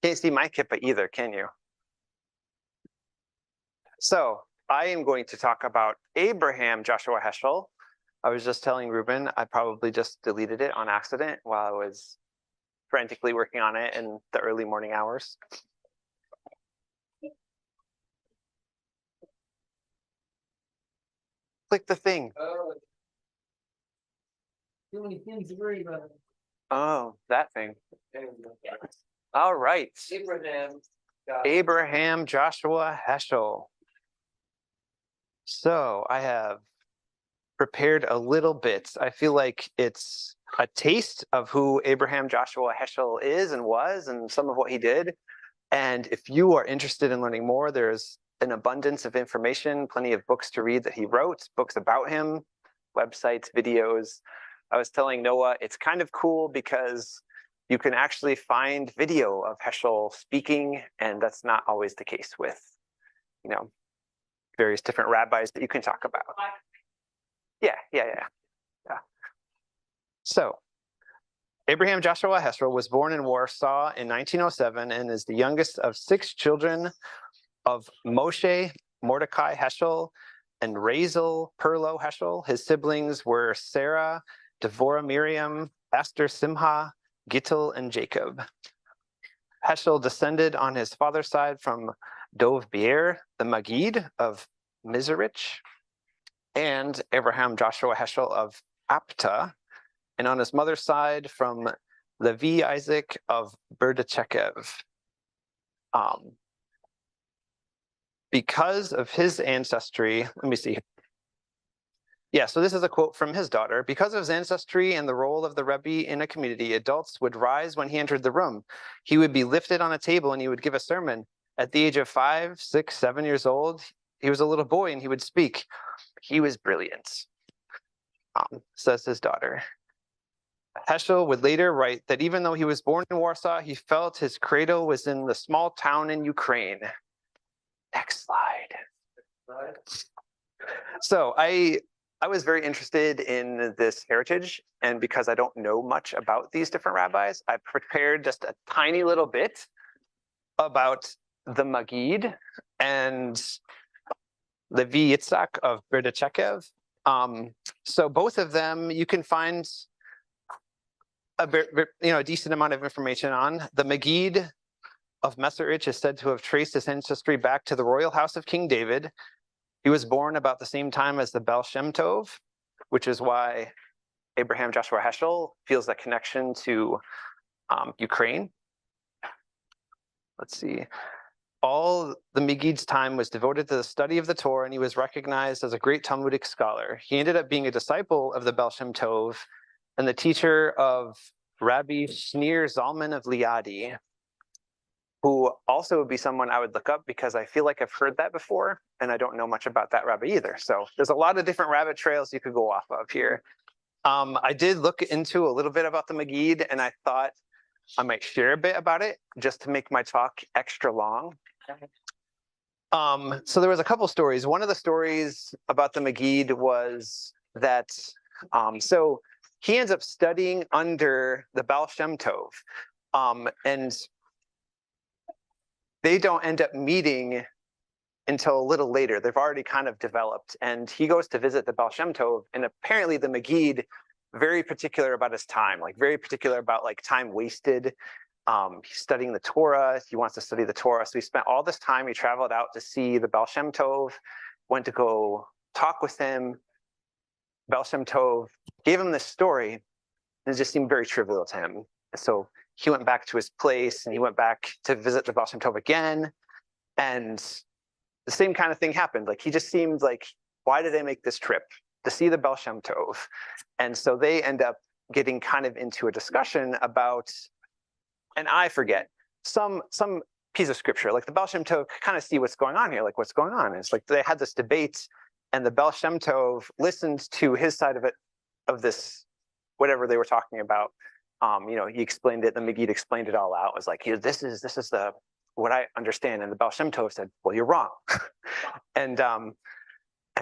Can't see my kippah either, can you? So I am going to talk about Abraham Joshua Heschel. I was just telling Ruben, I probably just deleted it on accident while I was frantically working on it in the early morning hours. Click the thing. Too many things to worry about. Oh, that thing. All right. Abraham Joshua Heschel. So I have prepared a little bit. I feel like it's a taste of who Abraham Joshua Heschel is and was and some of what he did. And if you are interested in learning more, there's an abundance of information, plenty of books to read that he wrote, books about him, websites, videos. I was telling Noah, it's kind of cool because you can actually find video of Heschel speaking, and that's not always the case with, various different rabbis that you can talk about. Yeah. So, Abraham Joshua Heschel was born in Warsaw in 1907 and is the youngest of 6 children of Moshe Mordecai Heschel and Razel Perlo Heschel. His siblings were Sarah, Devorah Miriam, Esther Simha, Gittel, and Jacob. Heschel descended on his father's side from Dov Beer, the Magid of Mizerich, and Abraham Joshua Heschel of Apta, and on his mother's side from Levi Isaac of Berdichev. Because of his ancestry, let me see. Yeah, so this is a quote from his daughter. Because of his ancestry and the role of the Rebbe in a community, adults would rise when he entered the room. He would be lifted on a table and he would give a sermon. At the age of 5, 6, 7 years old, he was a little boy and he would speak. He was brilliant, says his daughter. Heschel would later write that even though he was born in Warsaw, he felt his cradle was in the small town in Ukraine. Next slide. So I was very interested in this heritage, and because I don't know much about these different rabbis, I prepared just a tiny little bit about the Magid and Levi Yitzhak of Berdichev. So both of them you can find a decent amount of information on. The Magid of Mezerich is said to have traced his ancestry back to the royal house of King David. He was born about the same time as the Baal Shem Tov, which is why Abraham Joshua Heschel feels that connection to Ukraine. Let's see. All the Magid's time was devoted to the study of the Torah, and he was recognized as a great Talmudic scholar. He ended up being a disciple of the Baal Shem Tov and the teacher of Rabbi Shneur Zalman of Liadi, who also would be someone I would look up because I feel like I've heard that before, and I don't know much about that rabbi either. So there's a lot of different rabbit trails you could go off of here. I did look into a little bit about the Magid, and I thought I might share a bit about it just to make my talk extra long. So there was a couple stories. One of the stories about the Magid was that, so he ends up studying under the Baal Shem Tov, and they don't end up meeting until a little later. They've already kind of developed, and he goes to visit the Baal Shem Tov, and apparently the Magid, very particular about his time, like very particular about like time wasted. He's studying the Torah. He wants to study the Torah. So he spent all this time, he traveled out to see the Baal Shem Tov, went to go talk with him. Baal Shem Tov gave him this story, and it just seemed very trivial to him. So he went back to his place, and he went back to visit the Baal Shem Tov again, and the same kind of thing happened. Like, he just seemed like, why did they make this trip? To see the Baal Shem Tov. And so they end up getting kind of into a discussion about, and I forget, some piece of scripture. Like the Baal Shem Tov kind of see what's going on here, like what's going on. And it's like they had this debate, and the Baal Shem Tov listened to his side of it, of this, whatever they were talking about. He explained it, the Magid explained it all out. It was like, this is the what I understand. And the Baal Shem Tov said, well, you're wrong. And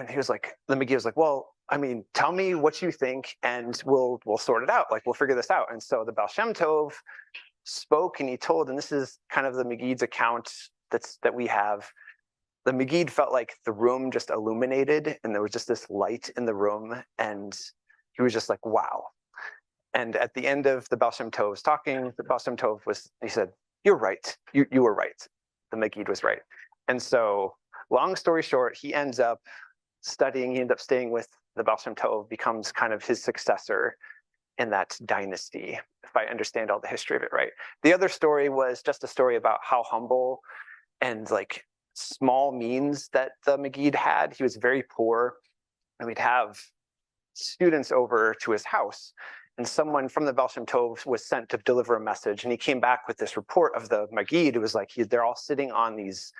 he was like, the Magid was like, well, I mean, tell me what you think, and we'll sort it out. Like, we'll figure this out. And so the Baal Shem Tov spoke and he told, and this is kind of the Megid's account that we have. The Megid felt like the room just illuminated and there was just this light in the room, and he was just like, wow. And at the end of the Baal Shem Tov's talking, the Baal Shem Tov he said, you're right, you were right. The Megid was right. And so long story short, he ends up studying, he ends up staying with the Baal Shem Tov, becomes kind of his successor in that dynasty, if I understand all the history of it right. The other story was just a story about how humble and like small means that the Megid had. He was very poor, and we'd have students over to his house, and someone from the Baal Shem Tov was sent to deliver a message, and he came back with this report of the Megid. It was like they're all sitting on these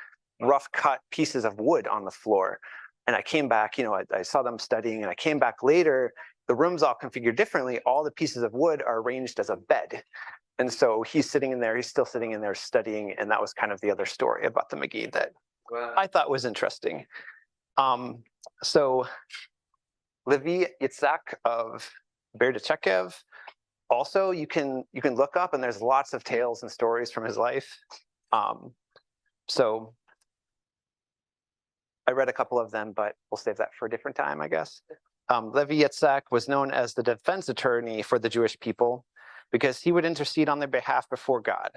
rough cut pieces of wood on the floor. And I came back, I saw them studying, and I came back later, the room's all configured differently. All the pieces of wood are arranged as a bed. And so he's sitting in there, he's still sitting in there studying, and that was kind of the other story about the Megid that I thought was interesting. So Levi Yitzhak of Berdichev, also you can look up, and there's lots of tales and stories from his life. So I read a couple of them, but we'll save that for a different time, I guess. Levi Yitzhak was known as the defense attorney for the Jewish people because he would intercede on their behalf before God.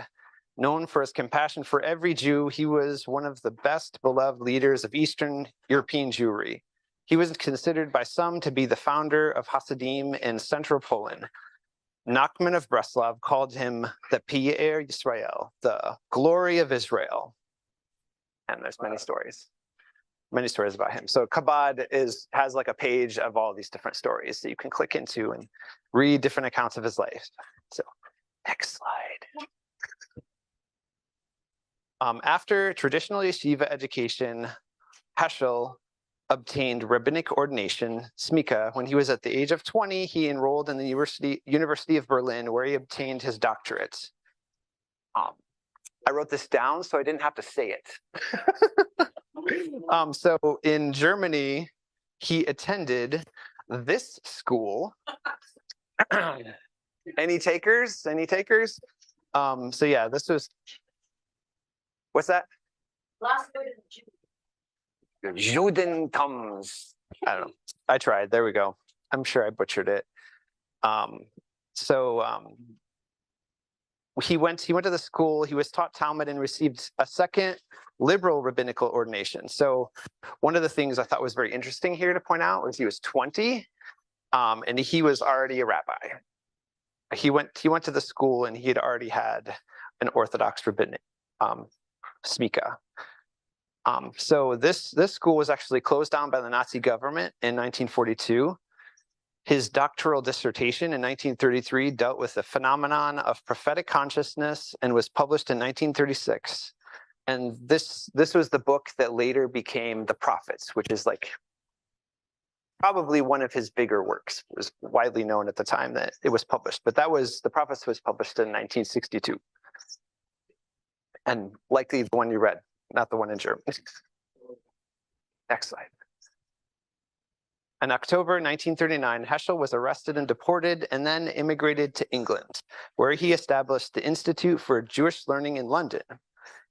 Known for his compassion for every Jew, he was one of the best beloved leaders of Eastern European Jewry. He was considered by some to be the founder of Hasidim in central Poland. Nachman of Breslov called him the Pierre Yisrael, the glory of Israel. And there's many stories about him. So Chabad has like a page of all these different stories that you can click into and read different accounts of his life. So next slide. After traditional yeshiva education, Heschel obtained rabbinic ordination, smika. When he was at the age of 20, he enrolled in the University of Berlin, where he obtained his doctorate. I wrote this down so I didn't have to say it. So in Germany, he attended this school. Any takers? Any takers? So yeah, this was, what's that? Judentums. I don't know. I tried. There we go. I'm sure I butchered it. He went to the school. He was taught Talmud and received a second liberal rabbinical ordination. So one of the things I thought was very interesting here to point out was he was 20, and he was already a rabbi. He went to the school and he had already had an Orthodox rabbinic smika. So this school was actually closed down by the Nazi government in 1942. His doctoral dissertation in 1933 dealt with the phenomenon of prophetic consciousness and was published in 1936. And this was the book that later became The Prophets, which is like probably one of his bigger works. It was widely known at the time that it was published, but The Prophets was published in 1962. And likely the one you read, not the one in German. Next slide. In October 1939, Heschel was arrested and deported and then immigrated to England, where he established the Institute for Jewish Learning in London.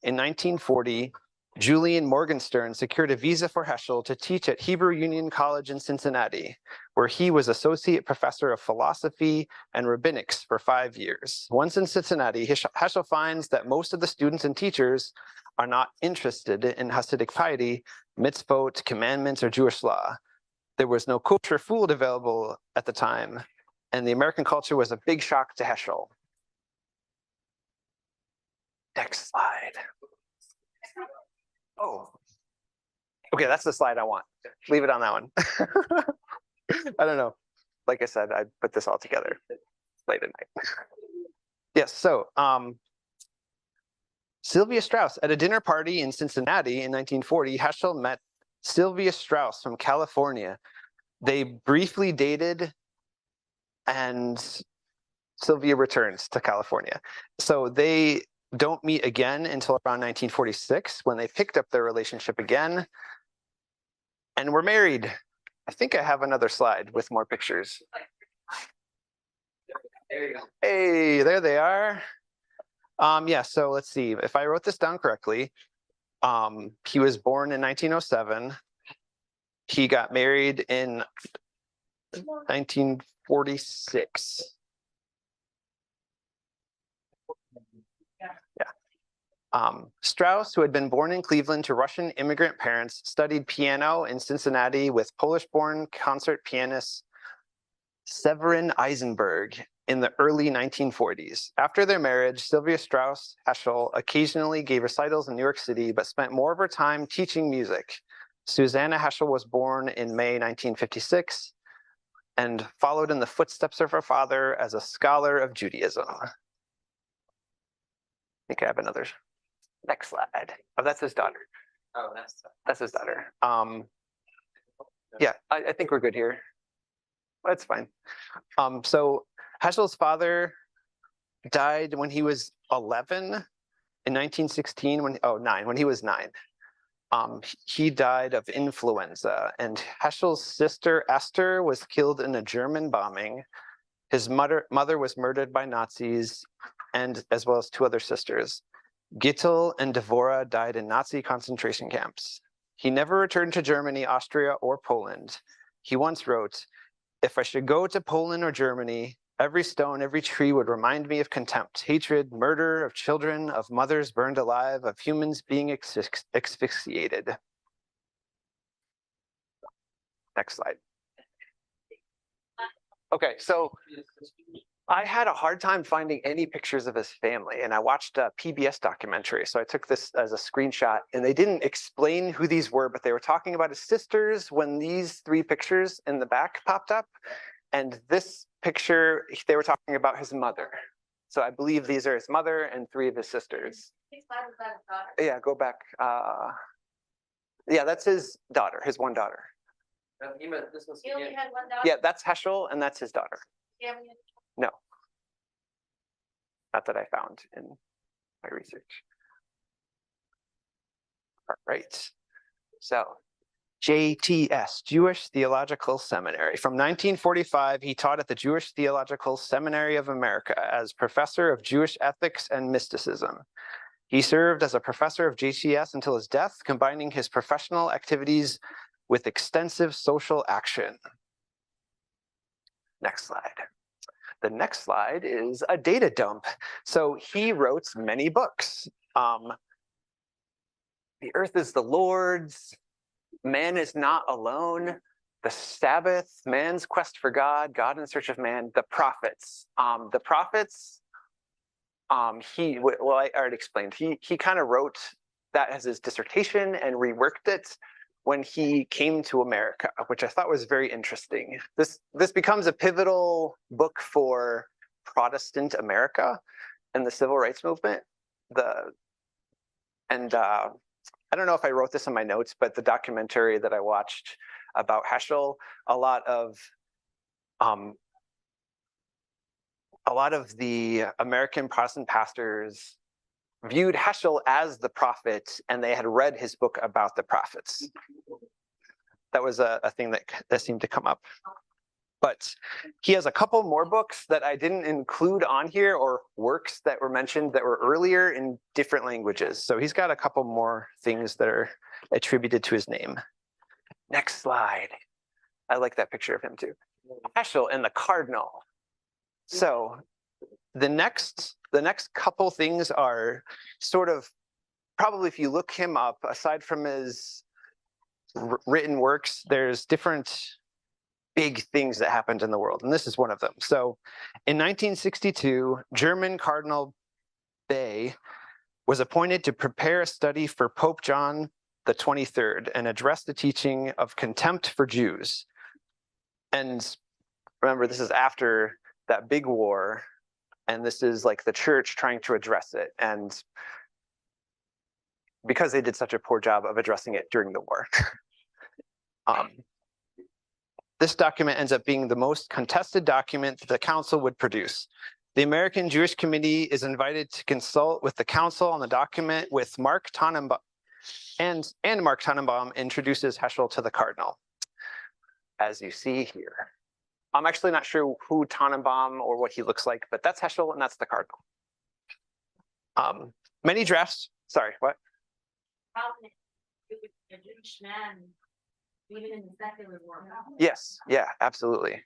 In 1940, Julian Morgenstern secured a visa for Heschel to teach at Hebrew Union College in Cincinnati, where he was associate professor of philosophy and rabbinics for 5 years. Once in Cincinnati, Heschel finds that most of the students and teachers are not interested in Hasidic piety, mitzvot, commandments, or Jewish law. There was no kosher food available at the time, and the American culture was a big shock to Heschel. Next slide. Oh, okay, that's the slide I want. Leave it on that one. I don't know. Like I said, I put this all together late at night. Yes, so Sylvia Strauss. At a dinner party in Cincinnati in 1940, Heschel met Sylvia Strauss from California. They briefly dated, and Sylvia returns to California. So they don't meet again until around 1946, when they picked up their relationship again and were married. I think I have another slide with more pictures. There you go. Hey, there they are. Yeah, so let's see. If I wrote this down correctly, he was born in 1907. He got married in 1946. Strauss, who had been born in Cleveland to Russian immigrant parents, studied piano in Cincinnati with Polish-born concert pianist Severin Eisenberg in the early 1940s. After their marriage, Sylvia Strauss Heschel occasionally gave recitals in New York City, but spent more of her time teaching music. Susanna Heschel was born in May 1956 and followed in the footsteps of her father as a scholar of Judaism. I think I have another. Next slide. Oh, that's his daughter. Oh, That's his daughter. Yeah, I think we're good here. That's fine. So Heschel's father died when he was 11 in 1916, when he was 9. He died of influenza, and Heschel's sister Esther was killed in a German bombing. His mother was murdered by Nazis, and as well as 2 other sisters. Gittel and Devora died in Nazi concentration camps. He never returned to Germany, Austria, or Poland. He once wrote, "If I should go to Poland or Germany, every stone, every tree would remind me of contempt, hatred, murder, of children, of mothers burned alive, of humans being asphyxiated." Next slide. Okay, so I had a hard time finding any pictures of his family, and I watched a PBS documentary. So I took this as a screenshot, and they didn't explain who these were, but they were talking about his sisters when these 3 pictures in the back popped up. And this picture, they were talking about his mother. So I believe these are his mother and 3 of his sisters. Yeah, go back. Yeah, that's his daughter, his one daughter. He only had one daughter? Yeah, that's Heschel, and that's his daughter. No, not that I found in my research. All right, so JTS, Jewish Theological Seminary. From 1945, he taught at the Jewish Theological Seminary of America as professor of Jewish ethics and mysticism. He served as a professor of JTS until his death, combining his professional activities with extensive social action. Next slide. The next slide is a data dump. So he wrote many books. The Earth is the Lord's, Man is Not Alone, The Sabbath, Man's Quest for God, God in Search of Man, The Prophets. The Prophets, I already explained. He kind of wrote that as his dissertation and reworked it when he came to America, which I thought was very interesting. This becomes a pivotal book for Protestant America and the Civil Rights Movement. I don't know if I wrote this in my notes, but the documentary that I watched about Heschel, a lot of the American Protestant pastors viewed Heschel as the prophet, and they had read his book about the prophets. That was a thing that seemed to come up. But he has a couple more books that I didn't include on here, or works that were mentioned that were earlier in different languages. So he's got a couple more things that are attributed to his name. Next slide. I like that picture of him too. Heschel and the Cardinal. So the next couple things are sort of, probably if you look him up, aside from his written works, there's different big things that happened in the world, and this is one of them. So in 1962, German Cardinal Benei was appointed to prepare a study for Pope John the 23rd and address the teaching of contempt for Jews. And remember, this is after that big war, and this is like the church trying to address it. And because they did such a poor job of addressing it during the war. This document ends up being the most contested document that the council would produce. The American Jewish Committee is invited to consult with the council on the document with Mark Tannenbaum, and Mark Tannenbaum introduces Heschel to the cardinal, as you see here. I'm actually not sure who Tannenbaum or what he looks like, but that's Heschel and that's the cardinal. Many drafts. Sorry, what? How can a Jewish man, even in the secular world? Yes, yeah, absolutely.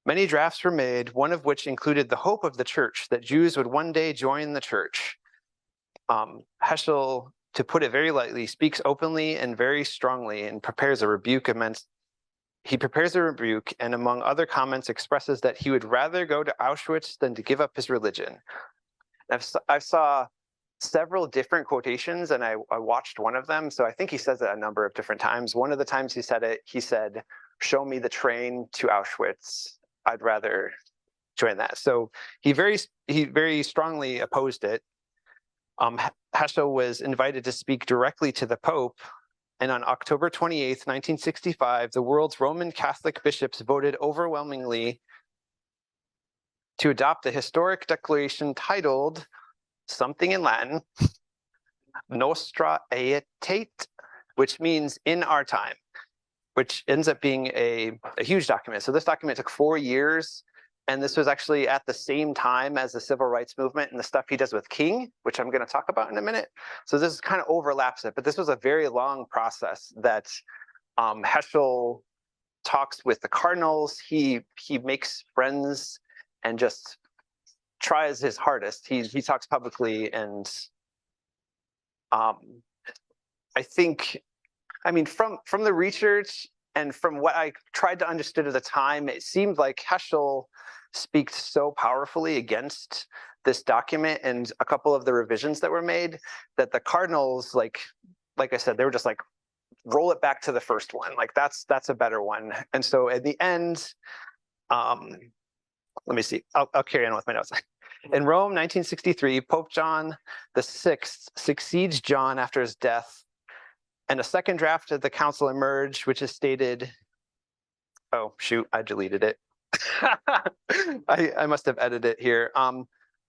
Many drafts were made, one of which included the hope of the church that Jews would one day join the church. Heschel, to put it very lightly, speaks openly and very strongly and prepares a rebuke and among other comments expresses that he would rather go to Auschwitz than to give up his religion. I saw several different quotations and I watched one of them. So I think he says it a number of different times. One of the times he said it, he said, "Show me the train to Auschwitz. I'd rather join that." So he very strongly opposed it. Heschel was invited to speak directly to the Pope, and on October 28th, 1965, the world's Roman Catholic bishops voted overwhelmingly to adopt the historic declaration titled something in Latin, Nostra Aetate, which means in our time, which ends up being a huge document. So this document took 4 years, and this was actually at the same time as the civil rights movement and the stuff he does with King, which I'm going to talk about in a minute. So this kind of overlaps it, but this was a very long process that Heschel talks with the cardinals. He makes friends and just tries his hardest. He talks publicly, and I think, I mean, from the research and from what I tried to understand at the time, it seemed like Heschel speaks so powerfully against this document and a couple of the revisions that were made that the cardinals, like I said, they were just like, roll it back to the first one. Like that's a better one. And so at the end, let me see. I'll carry on with my notes. In Rome, 1963, Pope John VI succeeds John after his death, and a second draft of the council emerged, which is stated. Oh shoot! I deleted it. I must have edited it here.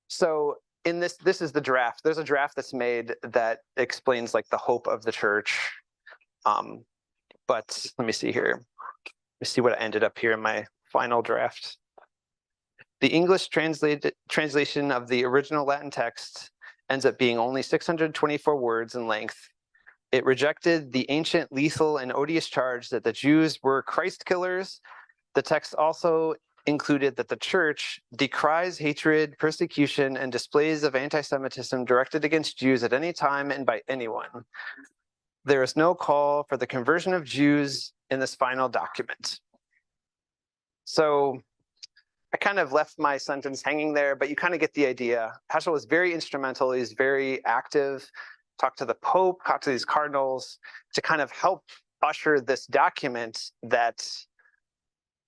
So in this is the draft. There's a draft that's made that explains like the hope of the church. But let me see here. Let me see what I ended up here in my final draft. The English translation of the original Latin text ends up being only 624 words in length. It rejected the ancient lethal and odious charge that the Jews were Christ killers. The text also included that the church decries hatred, persecution, and displays of anti-Semitism directed against Jews at any time and by anyone. There is no call for the conversion of Jews in this final document. So I kind of left my sentence hanging there, but you kind of get the idea. Heschel was very instrumental. He's very active, talked to the Pope, talked to these cardinals to kind of help usher this document that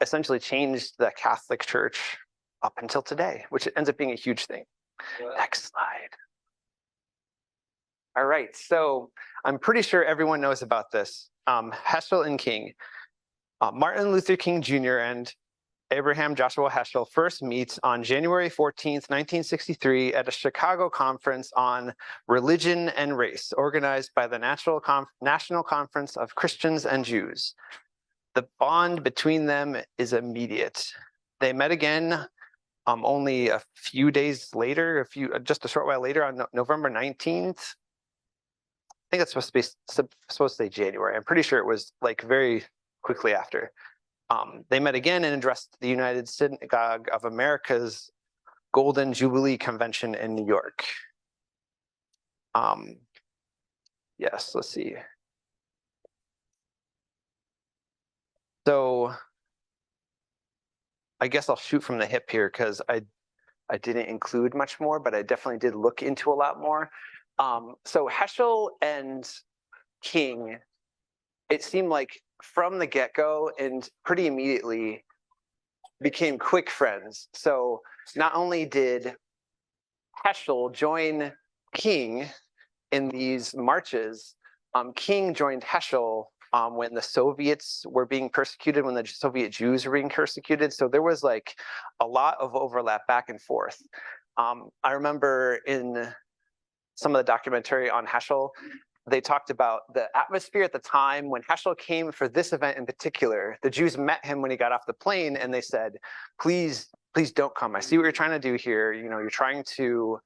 essentially changed the Catholic Church up until today, which ends up being a huge thing. Next slide. All right, so I'm pretty sure everyone knows about this. Heschel and King. Martin Luther King Jr. and Abraham Joshua Heschel first meet on January 14th, 1963 at a Chicago conference on religion and race, organized by the National Conference of Christians and Jews. The bond between them is immediate. They met again only a few days later, just a short while later on November 19th. I think that's supposed to say January. I'm pretty sure it was like very quickly after. They met again and addressed the United Synagogue of America's Golden Jubilee Convention in New York. Yes, let's see. So I guess I'll shoot from the hip here because I didn't include much more, but I definitely did look into a lot more. So Heschel and King, it seemed like from the get-go and pretty immediately became quick friends. So not only did Heschel join King in these marches, King joined Heschel when the Soviets were being persecuted, when the Soviet Jews were being persecuted. So there was like a lot of overlap back and forth. I remember in some of the documentary on Heschel, they talked about the atmosphere at the time when Heschel came for this event in particular. The Jews met him when he got off the plane and they said, please please don't come. I see what you're trying to do here. You're trying to,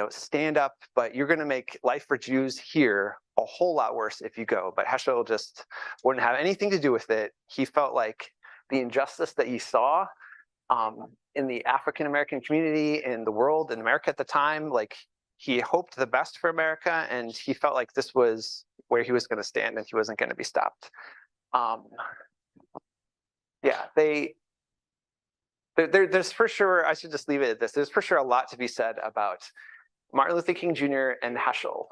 stand up, but you're going to make life for Jews here a whole lot worse if you go. But Heschel just wouldn't have anything to do with it. He felt like the injustice that he saw in the African American community, in the world, in America at the time, like he hoped the best for America, and he felt like this was where he was going to stand, and he wasn't going to be stopped. There's for sure, I should just leave it at this. There's for sure a lot to be said about Martin Luther King Jr. and Heschel.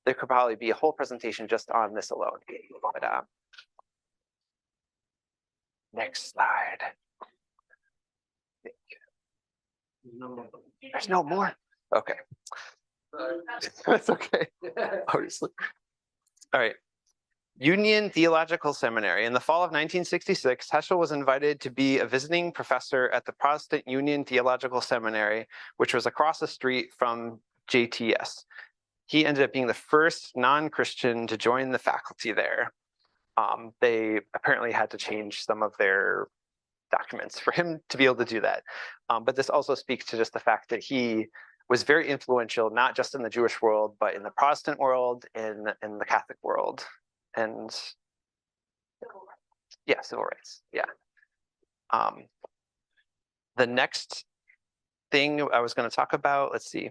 There could probably be a whole presentation just on this alone. But next slide. There's no more. Okay. That's okay. Obviously. All right. Union Theological Seminary. In the fall of 1966, Heschel was invited to be a visiting professor at the Protestant Union Theological Seminary, which was across the street from JTS. He ended up being the first non-Christian to join the faculty there. They apparently had to change some of their documents for him to be able to do that. But this also speaks to just the fact that he was very influential, not just in the Jewish world, but in the Protestant world, in the Catholic world. And yeah, civil rights. Yeah. The next thing I was going to talk about, let's see.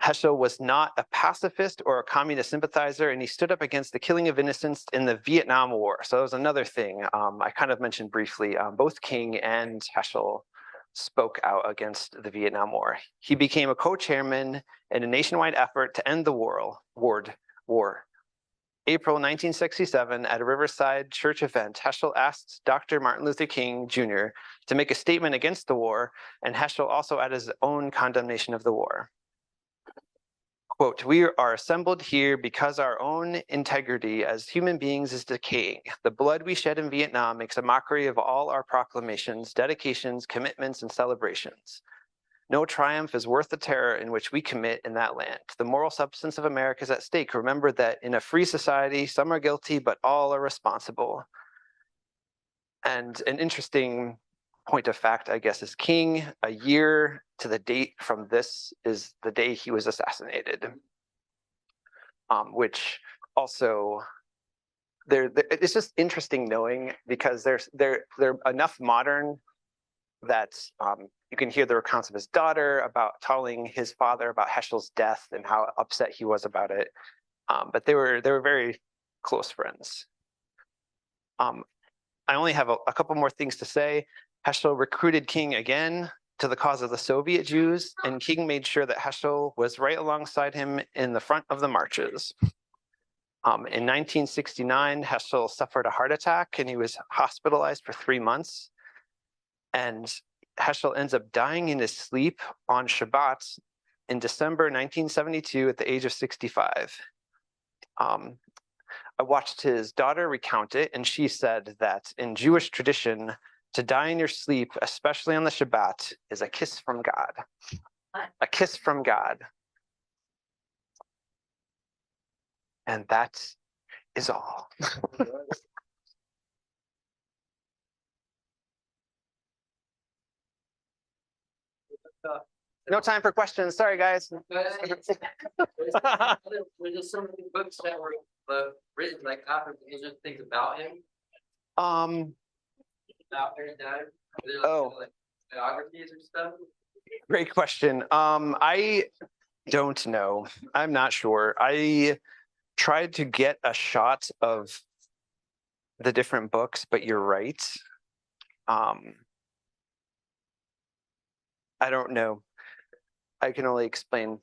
Heschel was not a pacifist or a communist sympathizer, and he stood up against the killing of innocents in the Vietnam War. So that was another thing I kind of mentioned briefly. Both King and Heschel spoke out against the Vietnam War. He became a co-chairman in a nationwide effort to end the war. April 1967, at a Riverside church event, Heschel asked Dr. Martin Luther King Jr. to make a statement against the war, and Heschel also added his own condemnation of the war. Quote, "We are assembled here because our own integrity as human beings is decaying. The blood we shed in Vietnam makes a mockery of all our proclamations, dedications, commitments, and celebrations. No triumph is worth the terror in which we commit in that land. The moral substance of America is at stake. Remember that in a free society, some are guilty, but all are responsible." And an interesting point of fact, I guess, is King, a year to the date from this, is the day he was assassinated. Which also, it's just interesting knowing, because they're enough modern that you can hear the recounts of his daughter about telling his father about Heschel's death and how upset he was about it. But they were very close friends. I only have a couple more things to say. Heschel recruited King again to the cause of the Soviet Jews, and King made sure that Heschel was right alongside him in the front of the marches. In 1969, Heschel suffered a heart attack and he was hospitalized for 3 months. And Heschel ends up dying in his sleep on Shabbat in December 1972 at the age of 65. I watched his daughter recount it, and she said that in Jewish tradition, to die in your sleep, especially on the Shabbat, is a kiss from God. A kiss from God. And that is all. No time for questions. Sorry, guys. Were there so many books that were written like after just things about him? About his dad? Like biographies or stuff? Great question. I don't know. I'm not sure. I tried to get a shot of the different books, but you're right. I don't know. I can only explain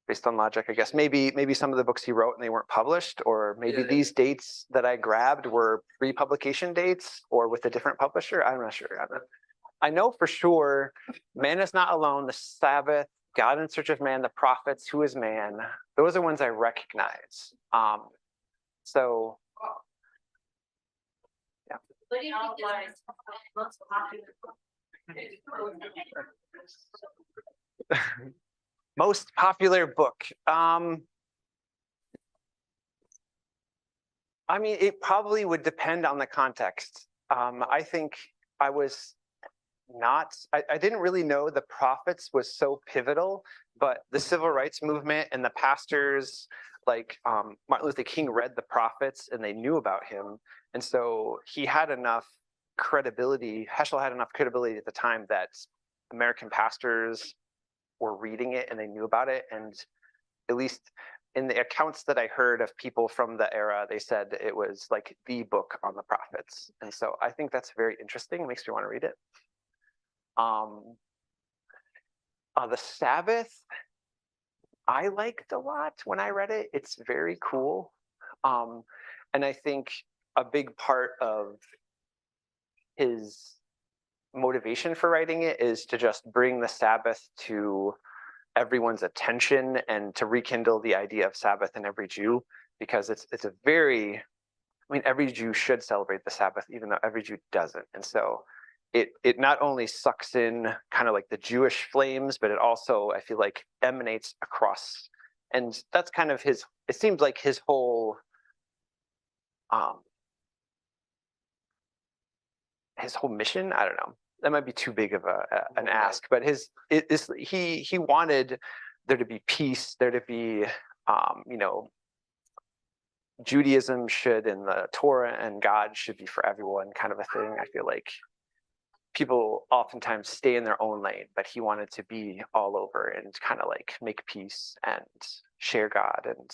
based on logic, I guess. Maybe some of the books he wrote and they weren't published, or maybe these dates that I grabbed were pre-publication dates or with a different publisher. I'm not sure. I know for sure, Man is Not Alone, The Sabbath, God in Search of Man, The Prophets, Who is Man? Those are ones I recognize. So, yeah. What do you think is most popular? Most popular book. I mean, it probably would depend on the context. I think I was not, I didn't really know the prophets was so pivotal, but the civil rights movement and the pastors, like Martin Luther King read the prophets and they knew about him. And so he had enough credibility, Heschel had enough credibility at the time that American pastors were reading it and they knew about it. And at least in the accounts that I heard of people from the era, they said it was like the book on the prophets. And so I think that's very interesting. It makes me want to read it. The Sabbath, I liked a lot when I read it. It's very cool. And I think a big part of his motivation for writing it is to just bring the Sabbath to everyone's attention and to rekindle the idea of Sabbath in every Jew, because it's a very, I mean, every Jew should celebrate the Sabbath, even though every Jew doesn't. And so it not only sucks in kind of like the Jewish flames, but it also, I feel like, emanates across. And that's kind of his, it seems like his whole mission. I don't know. That might be too big of an ask, but he wanted there to be peace, there to be, Judaism should, and the Torah and God should be for everyone, kind of a thing. I feel like people oftentimes stay in their own lane, but he wanted to be all over and kind of like make peace and share God. And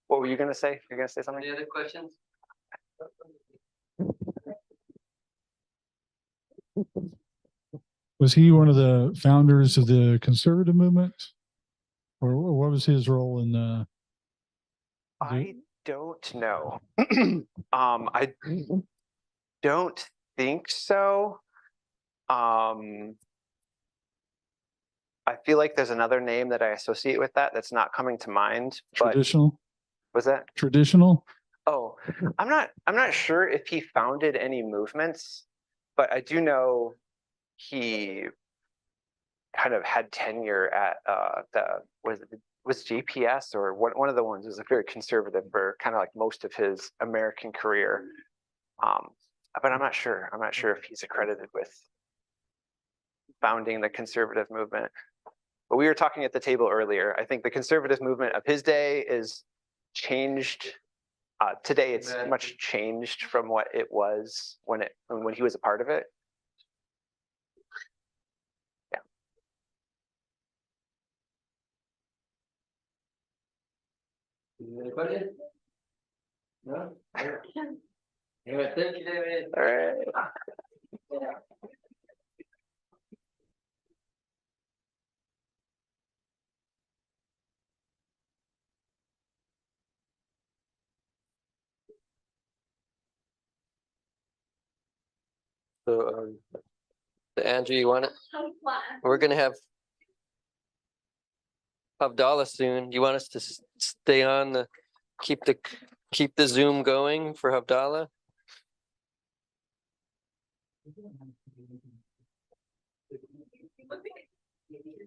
what were you gonna say? You're gonna say something? Any other questions? Was he one of the founders of the conservative movement? Or what was his role in I don't know. I don't think so. I feel like there's another name that I associate with that's not coming to mind. traditional? Was that? Traditional? Oh, I'm not sure if he founded any movements, but I do know he kind of had tenure at was JPS, or one of the ones was very conservative for kind of like most of his American career. But I'm not sure. I'm not sure if he's accredited with founding the conservative movement. But we were talking at the table earlier. I think the conservative movement of his day is changed. Today, it's much changed from what it was when he was a part of it. Yeah. Any questions? No? All right, thank you, David. All right. So, Andrew, you want it? We're gonna have Havdalah soon. You want us to stay on keep the Zoom going for Havdalah?